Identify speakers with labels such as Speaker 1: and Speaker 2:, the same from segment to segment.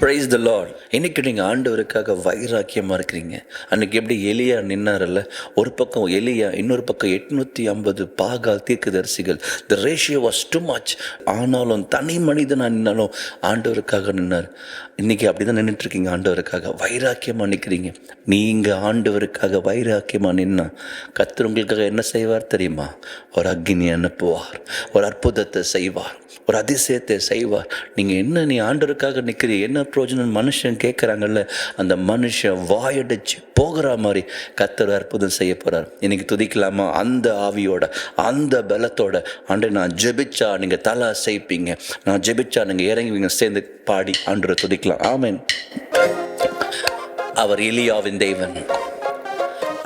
Speaker 1: Praise the Lord. இன்னைக்கு நீங்கள் ஆண்டவருக்காக வைராக்கியமாக இருக்கிறீங்க. அன்னைக்கு எப்படி எலியா நின்னார்ல, ஒரு பக்கம் எலியா, இன்னொரு பக்கம் 850 பாகால் தீர்க்கதரிசிகள். The ratio was too much. ஆனாலும் தனி மனிதனாக நின்னாலும் ஆண்டவருக்காக நின்னார். இன்றைக்கி அப்படி தான் நின்றுட்டுருக்கீங்க. ஆண்டவருக்காக வைராக்கியமாக நிற்கிறீங்க. நீங்கள் ஆண்டவருக்காக வைராக்கியமாக நின்னா கர்த்தர் உங்களுக்காக என்ன செய்வார் தெரியுமா? ஒரு அக்னி அனுப்புவார், ஒரு அற்புதத்தை செய்வார், ஒரு அதிசயத்தை செய்வார். நீங்கள் என்ன, நீ ஆண்டவருக்காக நிற்கிறீ, என்ன பிரயோஜனம் மனுஷன் கேட்குறாங்கல்ல, அந்த மனுஷன் வாயடிச்சு போகிற மாதிரி கர்த்தர் அற்புதம் செய்ய போகிறார். இன்னைக்கு துதிக்கலாமா? அந்த ஆவியோட, அந்த பலத்தோட. ஆண்டு நான் ஜெபிச்சா நீங்கள் தலை அசைப்பீங்க, நான் ஜெபிச்சா நீங்கள் இறங்குவீங்க. சேர்ந்து பாடி ஆண்டவரை துதிக்கலாம். ஆமென். அவர் எலியாவின் தேவன்.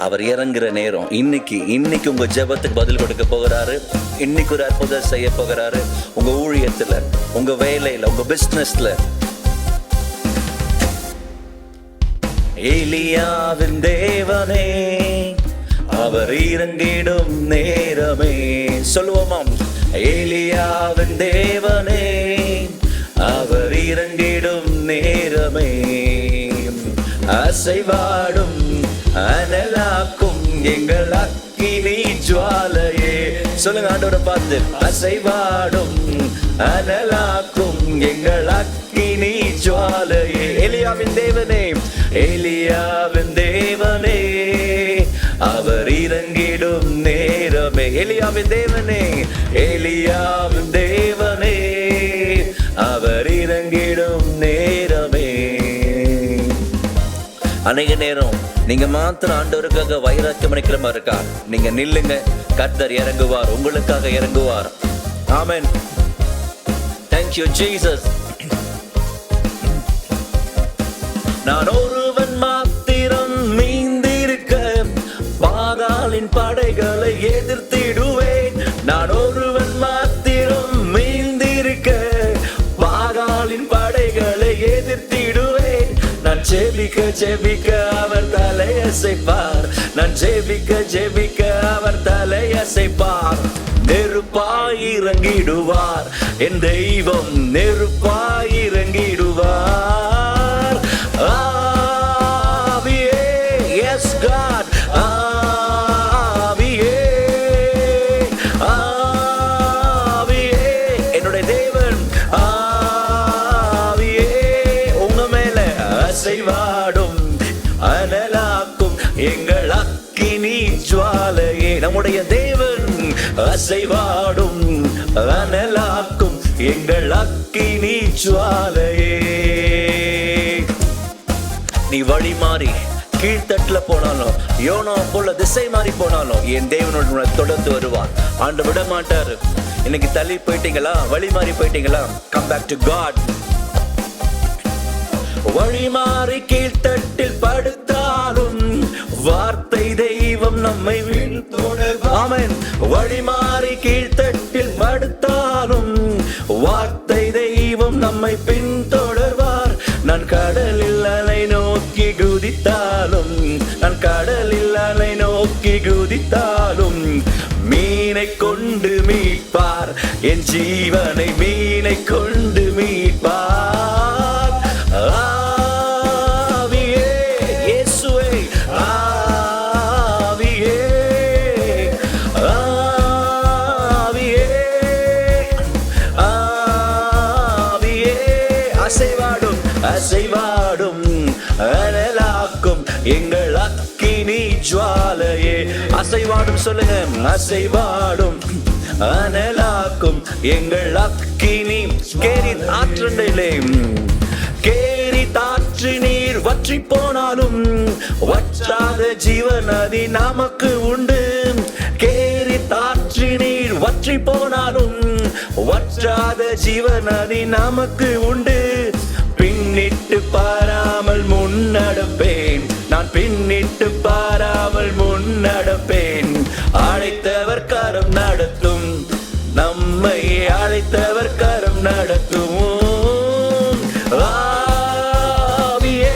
Speaker 1: அவர் இறங்குற நேரம் இன்னைக்கு உங்க ஜெபத்துக்கு பதில் கொடுக்க போகிறாரு. இன்னைக்கு ஒரு அற்புதம் செய்ய போகிறாரு. உங்க ஊழியத்துல, உங்க வேலையில, உங்க பிசினஸ்ல. எலியாவின் தேவனே, அவர் இறங்கிடும் நேரமே. சொல்லுவோமாம். எலியாவின் தேவனே, அவர் இறங்கிடும் நேரமே. அசைவாடும் அனலாக்கும் எங்கள் அக்கினி ஜுவாலையே. சொல்லுங்க ஆண்டவரை பார்த்து. அசைவாடும் அனலாக்கும் எங்கள் அக்கினி ஜுவாலையே. எலியாவின் தேவனே, எலியாவின் தேவனே, அவர் இறங்கிடும் நேரமே. எலியாவின் தேவனே, எலியாவின் தேவனே, அவர் இறங்கிடும் நேரமே. அநேக நேரம் நீங்க மாத்திரம் ஆண்டவருக்காக வைராக்கியம் நினைக்கிற மாதிரி இருக்கா? நீங்க நில்லுங்க, கர்த்தர் இறங்குவார், உங்களுக்காக இறங்குவார். ஆமென். Thank you Jesus. நான் ஒருவன் மாத்திரம் மீந்திருக்க பாகாலின் படைகளை எதிர்த்திடுவேன். நான் ஒருவன் மாத்திரம் மீந்திருக்க பாகாலின் படைகளை எதிர்த்திடுவேன். நான் ஜெபிக்க அவர் தலையசைப்பார். நான் ஜெபிக்க அவர் தலையசைப்பார். நெருப்பாய் இறங்கிடுவார் என் தெய்வம், நெருப்பாய் இறங்கிடுவார். ஆவியே, எஸ் காட், ஆவியே, ஆவியே, என்னுடைய தேவன், ஆவியே, உங்க மேல அசைவாடும் அனலாக்கும் எங்கள் அக்கினி ஜுவாலையே. நம்முடைய தேவன் அசைவாடும் அனலாக்கும் எங்கள் அக்கினி ஜுவாலையே. நீ வழி மாறி கீழ்த்தட்டுல போனாலும், யோனா போல திசை மாறி போனாலும், என் தேவனோட தொடர்ந்து வருவார். ஆண்டு விட மாட்டாரு. இன்னைக்கு தள்ளி போயிட்டீங்களா, வழி மாறி போயிட்டீங்களா? Come back to God. வழி மாறி கீழ்த்தட்டில் படுத்தாலும் வார்த்தை தெய்வம் நம்மை வீழ்த்தோடுவார். ஆமென். வழி மாறி கீழ்த்தட்டில் படுத்தாலும் வார்த்தை தெய்வம் நம்மை பின்தொடர்வார். நான் கடலில் அலை நோக்கி குதித்தாலும், நான் கடலில் அலை நோக்கி குதித்தாலும் மீனை கொண்டு மீட்பார். என் ஜீவனை மீனை கொண்டு மீட்பார். ஆவியே, இயேசுவே, ஆவியே, ஆவியே, ஆவியே, அசைவாடும் அசைவாடும் அனலாக்கும் எங்கள் அக்கினி ஜுவாலையே. அசைவாடும் சொல்லுங்க. அசைவாடும் அனலாக்கும் எங்கள் அக்கினி. கேரி ஆற்றண்டே, கேரி தாற்று நீர் வற்றி போனாலும் வற்றாத ஜீவநதி நமக்கு உண்டு. கேரி தாற்று நீர் வற்றி போனாலும் வற்றாத ஜீவநதி நமக்கு உண்டு. பின்னிட்டு பாராமல் முன்னடப்பேன், நான் பின்னிட்டு பாராமல் முன்னடப்பேன். அழைத்தவர் கரம் நடத்தும், நம்மை அழைத்தவர் கரம் நடத்தும். ஆவியே,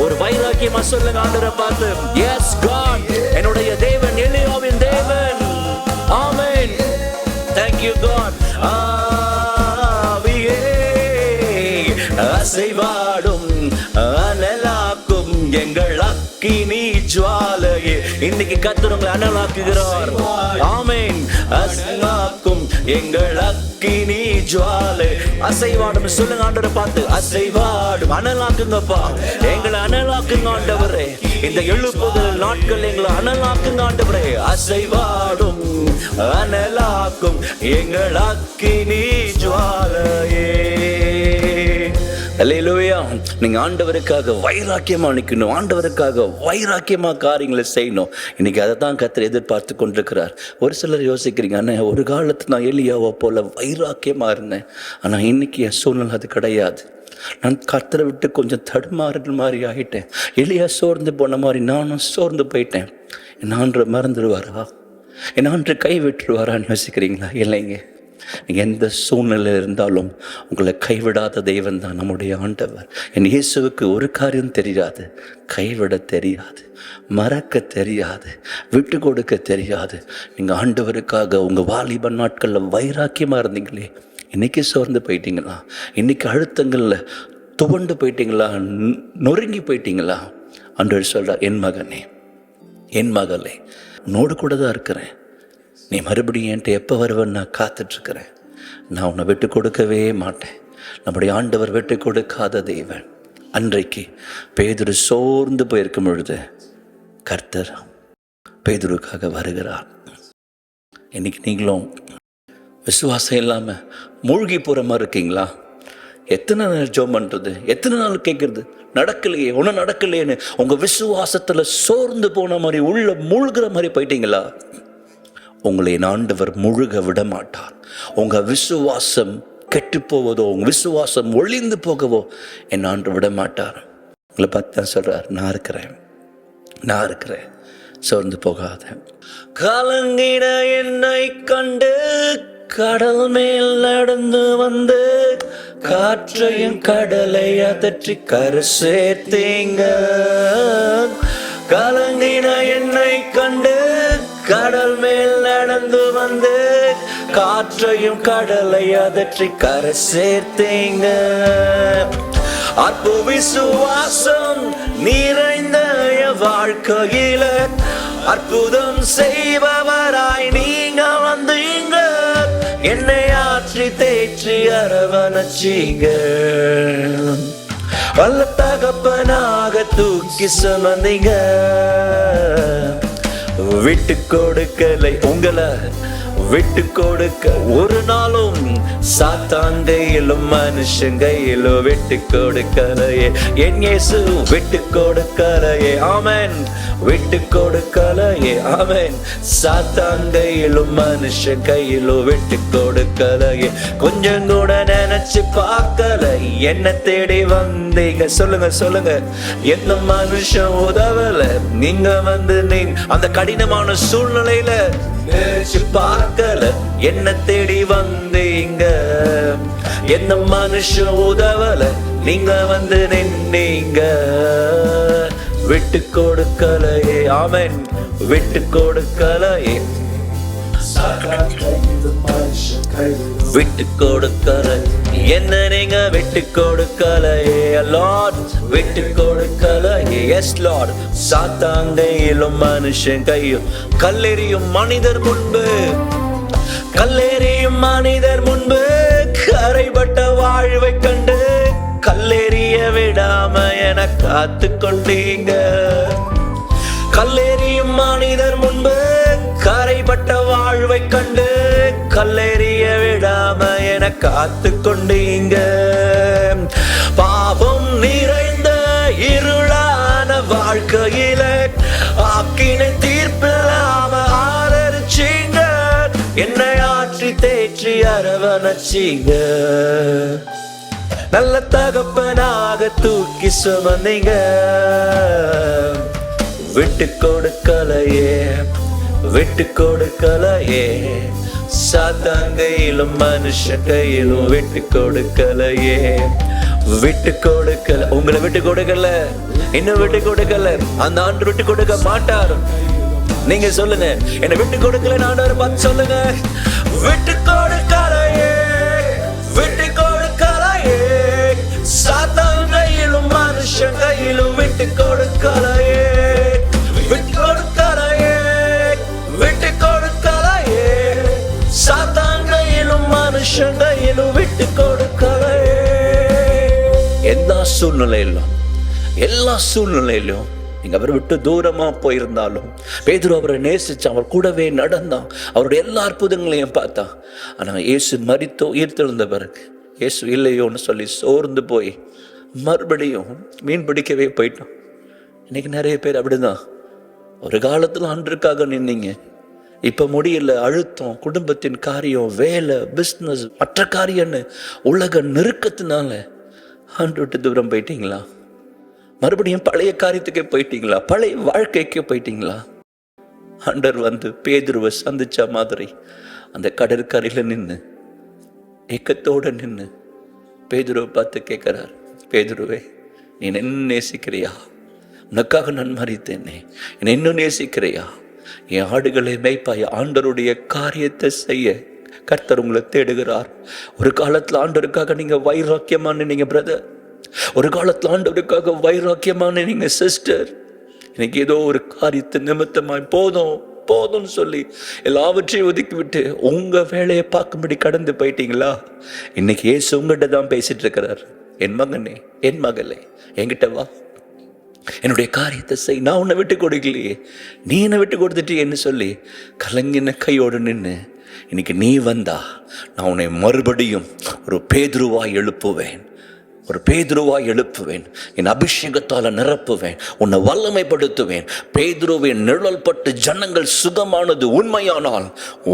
Speaker 1: ஒரு வைராக்கியமா சொல்லுங்க ஆண்டவரை பார்த்து. எஸ் காட், என்னுடைய தேவன், எலியாவின் தேவன். ஆமென். Thank you God. ஆவியே, அசைவாடும் இன்னைக்கு கர்த்தர் உங்களை அனலாக்குகிறார். ஆமென். அசைவாக்கும் எங்கள் அக்கினி ஜுவாலை. அசைவாடும் சொல்லுங்க ஆண்டவரை பார்த்து, அசைவாடும். அனலாக்குங்கப்பா, எங்களை அனலாக்குங்க ஆண்டவரே. இந்த எழுப்புதல் நாட்கள் எங்களை அனலாக்குங்க ஆண்டவரே. அசைவாடும் அனலாக்கும் எங்கள் அக்கினி ஜுவாலையே. அல்லேலூயா. நீங்க ஆண்டவருக்காக வைராக்கியமா நிக்கணும், ஆண்டவருக்காக வைராக்கியமா காரியங்களை செய்யணும். இன்னைக்கு அதை தான் கர்த்தர் எதிர்பார்த்து கொண்டிருக்கிறார். ஒரு சிலர் யோசிக்கிறீங்க, அண்ணா ஒரு காலத்து நான் எலியாவை போல வைராக்கியமா இருந்தேன், ஆனா இன்னைக்கு என் சூழ்நிலை அது கிடையாது. நான் கர்த்தரை விட்டு கொஞ்சம் தடுமாறுற மாதிரி ஆகிட்டேன். எலியா சோர்ந்து போன மாதிரி நானும் சோர்ந்து போயிட்டேன். என் ஆண்டவர் மறந்துடுவாரா, என் ஆண்டவர் கை விட்டுருவாரான்னு யோசிக்கிறீங்களா? இல்லைங்க. நீங்கள் எந்த சூழ்நிலை இருந்தாலும் உங்களை கைவிடாத தெய்வம் தான் நம்முடைய ஆண்டவர். என் இயேசுவுக்கு ஒரு காரியம் தெரியாது, கைவிட தெரியாது, மறக்க தெரியாது, விட்டு கொடுக்க தெரியாது. நீங்கள் ஆண்டவருக்காக உங்கள் வாலிப நாட்களில் வைராக்கியமாக இருந்தீங்களே, இன்றைக்கி சோர்ந்து போயிட்டீங்களா? இன்றைக்கி அழுத்தங்களில் துவண்டு போயிட்டீங்களா? நொறுங்கி போயிட்டீங்களா? ஆண்டவர் சொல்கிறார், என் மகனே, என் மகளே, உன்னோடு கூட தான் இருக்கிறேன். நீ மறுபடியும் என்கிட்ட எப்போ வருவேன்னு நான் காத்துட்ருக்கிறேன். நான் உன்னை விட்டு கொடுக்கவே மாட்டேன். நம்முடைய ஆண்டவர் விட்டு கொடுக்காத தெய்வன். அன்றைக்கு பேதுரு சோர்ந்து போயிருக்கும் பொழுது கர்த்தர் பேதுருக்காக வருகிறார். இன்னைக்கு நீங்களும் விசுவாசம் இல்லாமல் மூழ்கி போகிற மாதிரி இருக்கீங்களா? எத்தனை நாள் ஜெபம் பண்ணுறது, எத்தனை நாள் கேட்குறது, நடக்கலையே, ஒன்றும் நடக்கலையேன்னு உங்கள் விசுவாசத்தில் சோர்ந்து போன மாதிரி உள்ள மூழ்கிற மாதிரி போயிட்டீங்களா? உங்களை ஆண்டவர் முழுக விட மாட்டார். உங்கள் விசுவாசம் கெட்டு போவதோ, உங்கள் விசுவாசம் ஒளிந்து போகவோ என் ஆண்டவர் விட மாட்டார். உங்களை பார்த்து தான் சொல்கிறார், நான் இருக்கிறேன், நான் இருக்கிறேன், சோர்ந்து போகாத. கலங்கிட என்னை கண்டு கடல் மேல் நடந்து வந்து காற்றையும் கடலை அதற்றி கரை சேர்த்தீங்க. கலங்கின என்னை கண்டு கடல் மேல் நடந்து வந்து காற்றையும் கடலை அதற்றி கரை சேர்த்தீங்க. அற்புத விசுவாசம் நிறைந்த வாழ்க்கையில அற்புதம் செய்பவராய் நீங்க வந்தீங்க. என்னை ஆற்றி தேற்றி அரவணைச்சீங்க. வல்ல தகப்பனாக தூக்கி சுமந்தீங்க. விட்டு கொடுக்கலை, உங்களை விட்டு கொடுக்க ஒரு நாளும் சாத்தான் கையிலும் மனுஷன் கையிலும் விட்டு கொடுக்கலையே. என் இயேசு விட்டு கொடுக்கலையே. ஆமென். விட்டு கொடுக்கலையே. ஆமென். சாத்தான் கையிலும் மனுஷன் கையிலும் விட்டு கொடுக்கலையே. கொஞ்சம் கூட நினைச்சு பார்க்கல, என்ன தேடி வந்தீங்க. சொல்லுங்க சொல்லுங்க. எந்த மனுஷன் உதவல, நீங்க வந்து அந்த கடினமான சூழ்நிலையில நினைச்சு பார்க்கல, என்ன தேடி வந்தீங்க. எந்த மனுஷன் உதவல, நீங்க வந்து நின்னீங்க. விட்டு கொடுக்கலையே. ஆமென். விட்டு கொடுக்கலையே. விட்டு கொடுக்கல, என்ன நீங்க விட்டு கொடுக்கலையே. லார்ட் விட்டு கொடுக்கலையே. Yes Lord. சாத்தான் கையிலும் மனுஷன் கையும் கல்லெறியும் மனிதர் முன்பு, கல்லெறியும் மனிதர் முன்பு கரைபட்ட வாழ்வை கண்டு கல்லெறிய விடாம என காத்து கொண்டீங்க. கல்லெறியும் மனிதர் முன்பு கரைபட்ட வாழ்வை கண்டு கல்லெறிய விடாம என காத்து கொண்டீங்க. பாவம் நிறைந்த இருளான வாழ்க்கையில ஆக்கினை தீர்ப்பில்லாம ஆதரிச்சீங்க. என்னை ஆற்றி தேற்றி அரவணைச்சீங்க. நல்ல தகப்பனாக தூக்கி சுமந்தீங்க. விட்டு கொடுக்கலையே. விட்டு கொடுக்கலையே. சாத்தான் கையிலும் மனுஷன் கையிலும் விட்டு கொடுக்கலையே. விட்டு கொடுக்கல. உங்களை விட்டு கொடுக்கல, இன்னும் விட்டு கொடுக்கல. அந்த ஆண்டு விட்டு கொடுக்க மாட்டார். நீங்க சொல்லுங்க, என்ன விட்டு கொடுக்கல ஆண்டவரை பார்த்து சொல்லுங்க. விட்டு கொடுக்கலையே. விட்டு கொடுக்கலையே. சாத்தான் கையிலும் மனுஷன் கையிலும் விட்டு கொடுக்கலையே. விட்டு கொடுக்கலையே. மனுஷன் கையிலும் விட்டு கொடுக்கவே. எல்லா சூழ்நிலையிலும் நீங்க அவரை விட்டு தூரமா போயிருந்தாலும் பேதுரு அவரை நேசிச்சு அவர் கூடவே நடந்தான். அவருடைய எல்லா அற்புதங்களையும் பார்த்தான். ஆனா இயேசு மரித்தோ உயிர்த்தெழுந்த பிறகு இயேசு இல்லையோன்னு சொல்லி சோர்ந்து போய் மறுபடியும் மீன் பிடிக்கவே போயிட்டான். இன்னைக்கு நிறைய பேர் அப்படிதான். ஒரு காலத்துல ஆண்டருக்காக நின்னீங்க, இப்ப முடியல, அழுத்தம், குடும்பத்தின் காரியம், வேலை, பிஸ்னஸ், மற்ற காரியம்னு உலக நெருக்கத்தினால ஆண்டு விட்டு தூரம் போயிட்டீங்களா? மறுபடியும் பழைய காரியத்துக்கே போயிட்டீங்களா? பழைய வாழ்க்கைக்கே போயிட்டீங்களா? ஆண்டர் வந்து பேதுருவை சந்திச்ச மாதிரி அந்த கடற்கரையில நின்று ஏக்கத்தோட நின்று பேதுருவை பார்த்து கேட்கிறார், பேதுருவே, நீ என்ன நேசிக்கிறியா? உனக்காக நான் மரித்தேனே, என்னை இன்னும் நேசிக்கிறியா? என் ஆடுகளை மேய்ப்பாய். ஆண்டருடைய காரியத்தை செய்ய கர்த்தர் உங்களை தேடுகிறார். ஒரு காலத்துல ஆண்டருக்காக நீங்க வைராக்கியமான நீங்க பிரதர், ஒரு காலத்துல ஆண்டவருக்காக வைராக்கியமான நீங்க சிஸ்டர், இன்னைக்கு ஏதோ ஒரு காரியத்தை நிமித்தமாய் போதும்னு சொல்லி எல்லாவற்றையும் ஒதுக்கி விட்டு உங்க வேலையை பார்க்கும்படி கடந்து போயிட்டீங்களா? இன்னைக்கு ஏசு உங்ககிட்ட தான் பேசிட்டு இருக்கிறார். என் மகனே, என் மகளே, என்கிட்ட வா, என்னுடைய காரியத்தை செய். நான் உன்னை விட்டு கொடுக்கலையே, நீ என்னை விட்டு கொடுத்துட்டேன்னு சொல்லி கலங்கின கையோடு நின்று இன்னைக்கு நீ வந்தா நான் உன்னை மறுபடியும் ஒரு பேதுருவாய் எழுப்புவேன். என் அபிஷேகத்தால நிரப்புவேன், உன்னை வல்லமைப்படுத்துவேன். பேதுருவின் நிழல் பட்டு ஜனங்கள் சுகமானது உண்மையானால்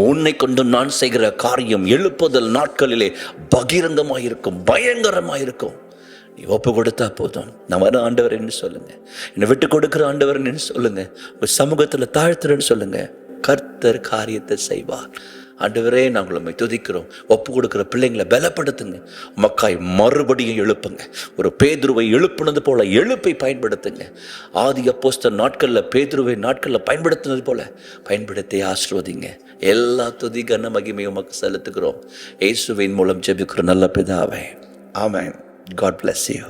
Speaker 1: உன்னை கொண்டு நான் செய்கிற காரியம் எழுப்புதல் நாட்களிலே பகிரங்கமாயிருக்கும், பயங்கரமாயிருக்கும். நீ ஒப்பு கொடுத்தா போதும். நான் வர ஆண்டவர் என்று சொல்லுங்க, என்னை விட்டு கொடுக்குற ஆண்டவர் என்று சொல்லுங்க, ஒரு சமூகத்துல தாழ்த்துறன்னு சொல்லுங்க. கர்த்தர் காரியத்தை செய்வார். ஆண்டவரே, நாங்கள் உண்மை துதிக்கிறோம். ஒப்பு கொடுக்குற பிள்ளைங்களை பலப்படுத்துங்க. மக்காய் மறுபடியும் எழுப்புங்க. ஒரு பேதுருவை எழுப்புனது போல எழுப்பை பயன்படுத்துங்க. ஆதி அப்போஸ்தலர் நாட்களில் பேதுருவை நாட்களில் பயன்படுத்தினது போல பயன்படுத்தி ஆசீர்வதிங்க. எல்லா துதி கன மகிமையும் உமக்கு செலுத்துகிறோம். இயேசுவின் மூலம் ஜெபிக்கிற நல்ல பிதாவே, ஆமென். God bless you.